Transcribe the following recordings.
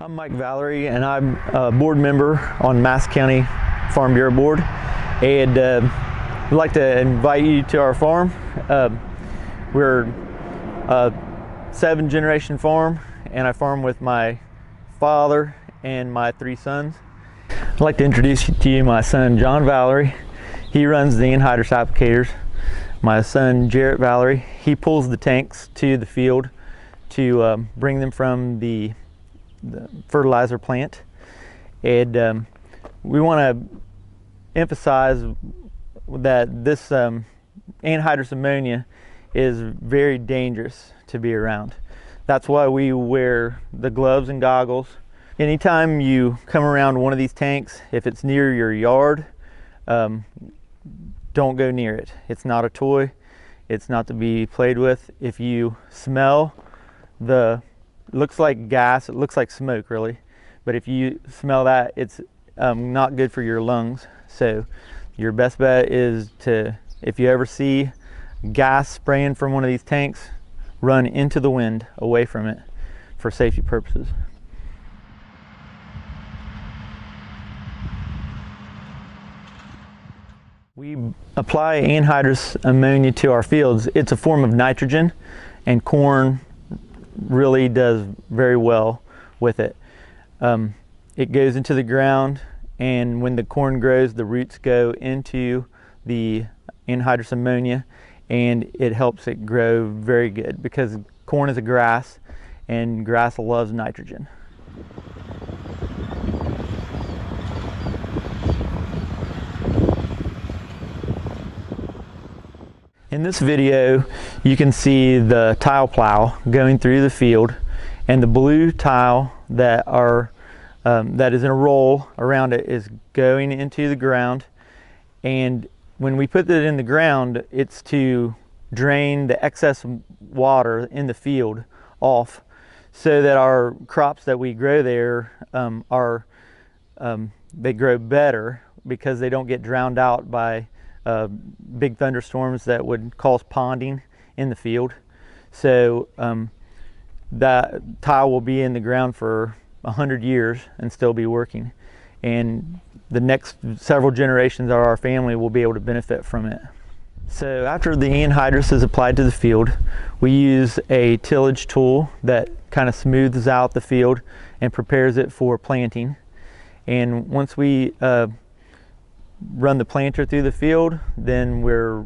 I'm Mike Vallery, and I'm a board member on Mass County Farm Bureau Board, and we'd like to invite you to our farm. We're a 7th-generation farm, and I farm with my father and my 3 sons. I'd like to introduce to you my son, John Vallery. He runs the anhydrous applicators. My son, Jarrett Vallery, he pulls the tanks to the field to bring them from the fertilizer plant. And we want to emphasize that this anhydrous ammonia is very dangerous to be around. That's why we wear the gloves and goggles. Anytime you come around one of these tanks, if it's near your yard, don't go near it. It's not a toy. It's not to be played with. If you smell looks like gas, it looks like smoke really, but if you smell that, it's not good for your lungs. So your best bet is to, if you ever see gas spraying from one of these tanks, run into the wind away from it for safety purposes. We apply anhydrous ammonia to our fields. It's a form of nitrogen, and corn really does very well with it. It goes into the ground, and when the corn grows, the roots go into the anhydrous ammonia, and it helps it grow very good because corn is a grass, and grass loves nitrogen. In this video, you can see the tile plow going through the field, and the blue tile that is in a roll around it is going into the ground. And when we put it in the ground, it's to drain the excess water in the field off, so that our crops that we grow there they grow better because they don't get drowned out by big thunderstorms that would cause ponding in the field. So that tile will be in the ground for 100 years and still be working, and the next several generations of our family will be able to benefit from it. So after the anhydrous is applied to the field, we use a tillage tool that kind of smooths out the field and prepares it for planting. And once we run the planter through the field, then we're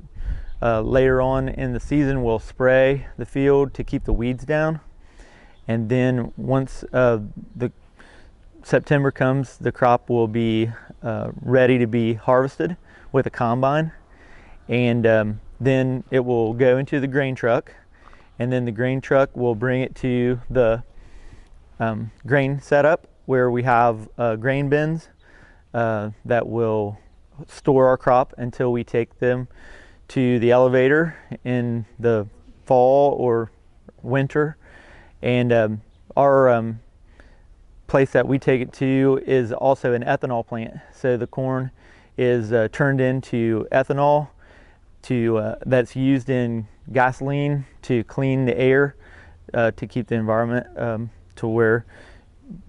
later on in the season we'll spray the field to keep the weeds down. And then once the September comes, the crop will be ready to be harvested with a combine, and then it will go into the grain truck, and then the grain truck will bring it to the grain setup where we have grain bins that will store our crop until we take them to the elevator in the fall or winter. And our place that we take it to is also an ethanol plant. So the corn is turned into ethanol that's used in gasoline to clean the air, to keep the environment to where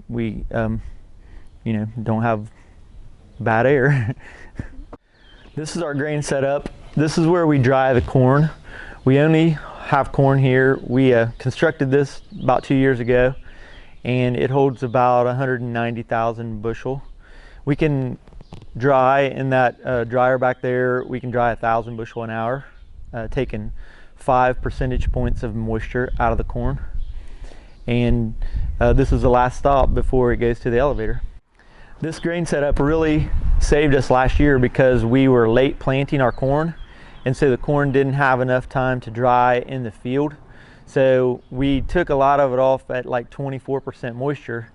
we don't have bad air. This is our grain setup. This is where we dry the corn. We only have corn here. We constructed this about 2 years ago, and it holds about 190,000 bushel. We can dry in that dryer back there. We can dry 1,000 bushel an hour, taking 5 percentage points of moisture out of the corn. And this is the last stop before it goes to the elevator. This grain setup really saved us last year because we were late planting our corn, and so the corn didn't have enough time to dry in the field. So we took a lot of it off at like 24% moisture,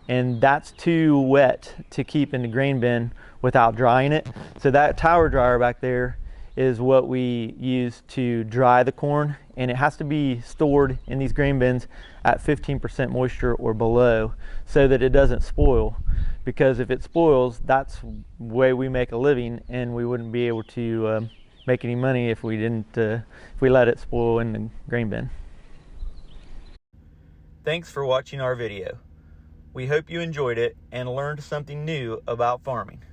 and that's too wet to keep in the grain bin without drying it. So that tower dryer back there is what we use to dry the corn, and it has to be stored in these grain bins at 15% moisture or below so that it doesn't spoil. Because if it spoils, that's the way we make a living, and we wouldn't be able to make any money if we let it spoil in the grain bin. Thanks for watching our video. We hope you enjoyed it and learned something new about farming.